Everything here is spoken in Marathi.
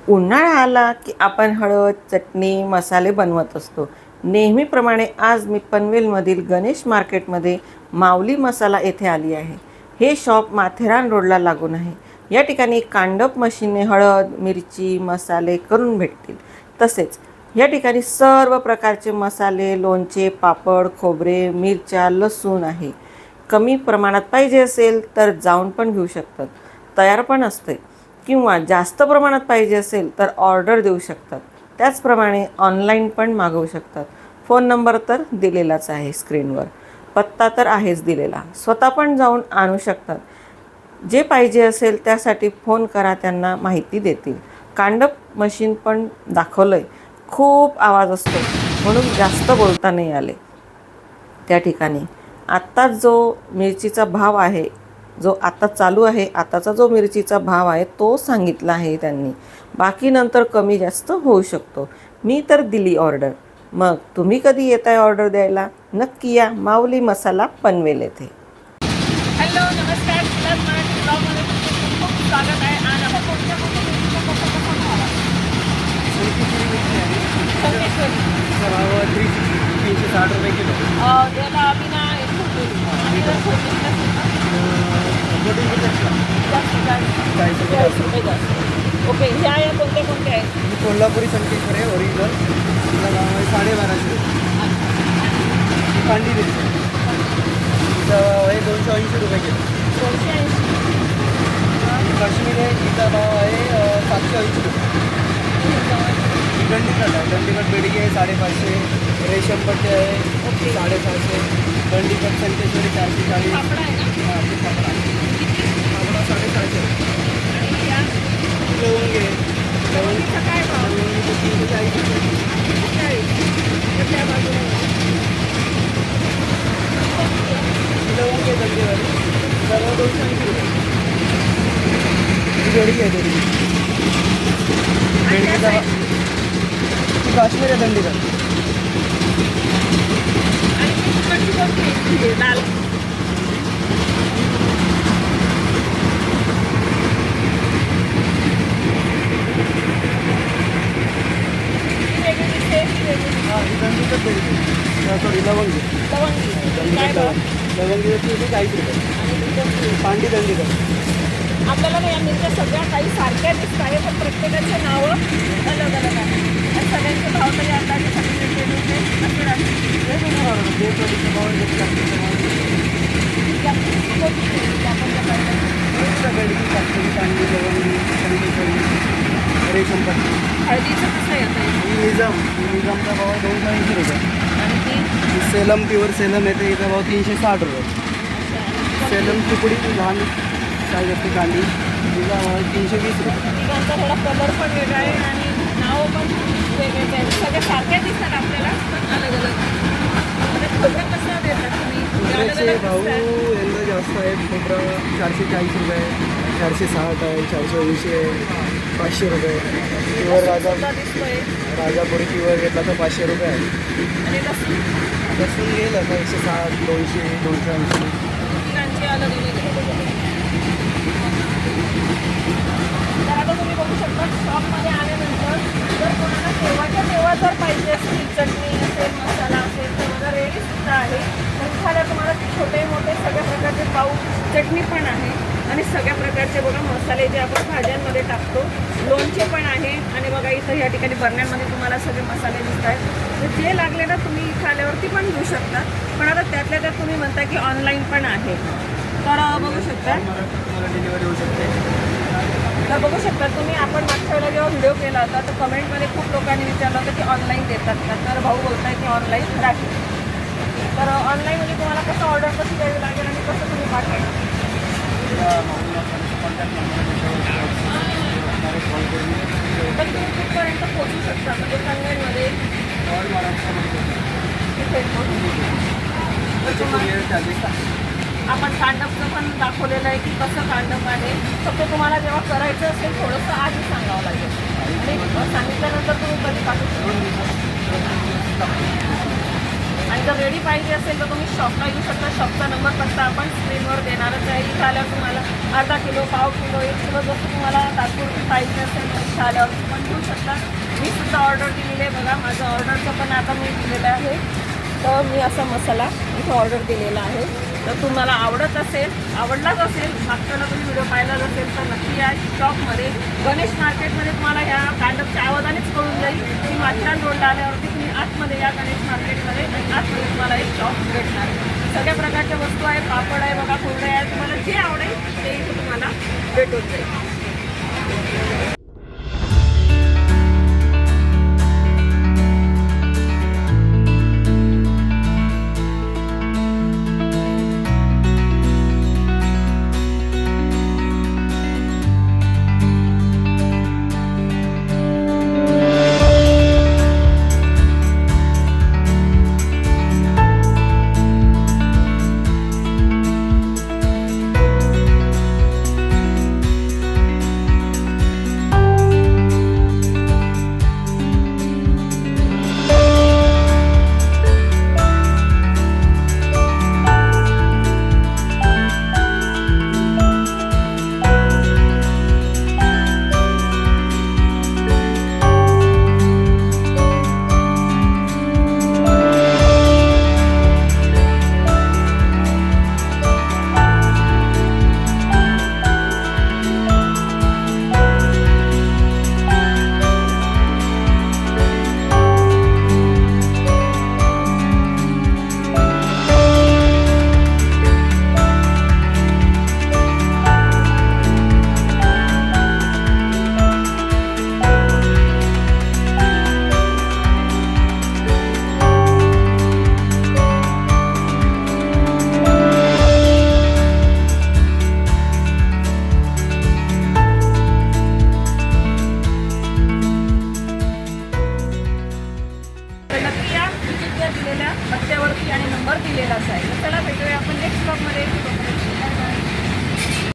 उन्हाळा आला की आपण हळद, चटणी, मसाले बनवत असतो. नेहमीप्रमाणे आज मी पनवेलमधील गणेश मार्केटमध्ये माऊली मसाला येथे आली आहे. हे शॉप माथेरान रोडला लागून आहे. या ठिकाणी कांडप मशीनने हळद, मिरची, मसाले करून भेटतील. तसेच या ठिकाणी सर्व प्रकारचे मसाले, लोणचे, पापड, खोबरे, मिरच्या, लसूण आहे. कमी प्रमाणात पाहिजे असेल तर जाऊन पण घेऊ शकतात. तयार पण असते. किंवा जास्त प्रमाणात पाहिजे असेल तर ऑर्डर देऊ शकतात. त्याचप्रमाणे ऑनलाईन पण मागवू शकतात. फोन नंबर तर दिलेलाच आहे स्क्रीनवर. पत्ता तर आहेच दिलेला. स्वतः पण जाऊन आणू शकतात. जे पाहिजे असेल त्यासाठी फोन करा, त्यांना माहिती देतील. कांडप मशीन पण दाखवलं आहे. खूप आवाज असतो म्हणून जास्त बोलता नाही आले. त्या ठिकाणी आत्ताच जो मिरचीचा भाव आहे, जो आता चालू आहे, आताचा जो मिरचीचा भाव आहे तो सांगितला आहे त्यांनी. बाकी नंतर कमी जास्त होऊ शकतो. मी तर दिली ऑर्डर. मग तुम्ही कधी येताय ऑर्डर द्यायला? नक्की या माऊली मसाला पनवेल येथे. हॅलो नमस्कार. सुरत मराठी ब्लॉगमध्ये तुमचं खूप खूप स्वागत आहे. आज आपण कोणत्या संकेश्वरी 360 रुपये किलो. त्याला आम्ही ना एक ठेवलेली आणि जर छोटी चाळीस रुपये 40 रुपये जास्त. ओके, ह्या या कोणत्या कोणत्या आहेत? ही कोल्हापुरी संकेश्वर आहे ओरिजिनल. तिला भाव आहे 1250 रुपये. ही कांडी मिरची तिचा भाव आहे 280 रुपये किलो. 280. ही काश्मीर आहे, तिचा भाव आहे 780 रुपये. ही दंडीकट आहे. दंडीकट बेडगी आहे 550. रेशम पट्टी आहे ओके. 650. दंडीकट संकेश्वरी 440. पापडा आहे ना? हां, ती पापडा पापडा 650 रुपये. आणि या लवंगे लवंगीचा काय भाव? लवंगी 340 रुपये. 40. त्या बाजूला लवंगी आहे दंडीवाली सर्व 280 रुपये. ही बेडगी आहे बेडगी. बेडगीचा ती काश्मीर आहे दंडीकट. आणि तिकडची कोणती आहे? दाल. हां, ही दंडीकट बेडगी. सॉरी लवंगी. लवंगी काय दंडीकट भाव? लवंगी 340 रुपये. आणि तिकडची पांडी दंडीकट. आपल्याला ना या मिरच्या सगळ्या काही सारख्या दिसत आहे, पण प्रत्येकाचे नावं अलग अलग आहे आणि सगळ्यांचे भाव तरी अंदाजे सांगितले गेले असे राहतील. जे कधीचं भाव आहे ते जास्तीचं भाव आहे. जास्तीत कोणती मिरची आपण ज्या पाहिजे? बेडगी काश्मीरी पांडी लवंगी संकेश्वरी रेशम पट्टी. हळदीचं कसं येतं आहे? ही निजामचा भाव आहे 280 रुपये. आणि ती ही सेलम प्युअर सेलम येते, हिचा भाव 360 रुपये. सेलम तुकडी लहान साईज असते कांडी, तिचा भाव 320 रुपये. तिघांचा थोडा कलर पण वेगळा आहे आणि नावं पण वेगळेच आहेत. सगळ्या सारख्या दिसतात आपल्याला, पण अलग अलग. म्हणजे खोबरं कसं देतात तुम्ही? अलग खोबऱ्याचे अलग भाव दिसतात. यंदा जास्त आहेत. खोबरं 440 रुपये, 460 आहे, 480 आहे, 500 रुपये. प्युअर सुद्धा दिसतोय राजापुरी प्युअर घेतला तर 500 रुपये आहे. आणि लसूण लसूण गेलं आता 160, 200, 280. तिघांची अलग अलग आहे. तर आता तुम्ही बघू शकता शॉपमध्ये आल्यानंतर जर कोणाला तेव्हाच्या तेव्हा जर पाहिजे असतील, चटणी असेल, मसाला असेल, तर माझा रेडीसुद्धा आहे. तर झाल्या तुम्हाला छोटे मोठे सगळ्या प्रकारचे पाऊच चटणी पण आहे आणि सगळ्या प्रकारचे बघा मसाले जे आपण भाज्यांमध्ये टाकतो, लोणचे पण आहे. आणि बघा इथं या ठिकाणी बरण्यांमध्ये तुम्हाला सगळे मसाले दिसत आहेत. तर जे लागले ना तुम्ही इथं आल्यावरती पण घेऊ शकता. पण आता त्यातल्या त्यात तुम्ही म्हणता की ऑनलाईन पण आहे, तर बघू शकता. तुम्हाला डिलिव्हरी होऊ शकते. तर बघू शकता तुम्ही, आपण मागच्या वेळेला जेव्हा व्हिडिओ केला होता तर कमेंटमध्ये खूप लोकांनी विचारलं होतं की ऑनलाईन देतात का, तर भाऊ बोलताय की ऑनलाईन राहील. तर ऑनलाईन म्हणजे तुम्हाला कसं ऑर्डर कशी द्यावी लागेल आणि कसं तुम्ही पाठवायचं? तर तुम्ही कुठपर्यंत पोहोचू शकता म्हणजे पनवेलमध्ये आपण कांडपचं पण दाखवलेलं आहे की कसं कांडप आहे. फक्त तुम्हाला जेव्हा करायचं असेल थोडंसं आधी सांगावं लागेल आणि सांगितल्यानंतर तुम्ही कधी पाठवू शकता. आणि जर रेडी पाहिजे असेल नसेल तर तुम्ही शॉपला येऊ शकता. शॉपचा नंबर पत्ता आपण स्क्रीनवर देणारच आहे. इथं आल्यावर तुम्हाला अर्धा किलो, पाव किलो, 1 किलो जसं तुम्हाला तात्पुरती पाहिजे असेल तर इथं आल्यावर पण घेऊ शकता. मी सुद्धा ऑर्डर दिलेली आहे बघा. माझं ऑर्डरचं पण आता मी दिलेलं आहे. तर मी असा मसाला इथं ऑर्डर दिलेला आहे. तर तुम्हाला आवडलाच असेल, मागच्याला तुम्ही व्हिडिओ पाहिलाच असेल तर नक्की या शॉपमध्ये. गणेश मार्केटमध्ये तुम्हाला ह्या कांडपच्या आवाजानेच कळून जाईल की माथेरान रोडला आल्यावरती तुम्ही आतमध्ये या गणेश मार्केटमध्ये आणि आतमध्ये तुम्हाला एक शॉप भेटणार आहे. सगळ्या प्रकारच्या वस्तू आहेत, पापड आहे बघा, कुरडे आहे, तुम्हाला जे आवडेल ते इथे तुम्हाला भेटून जाईल. दिलेल्या पत्त्यावरती आणि नंबर दिलेलाच आहे. चला भेटूया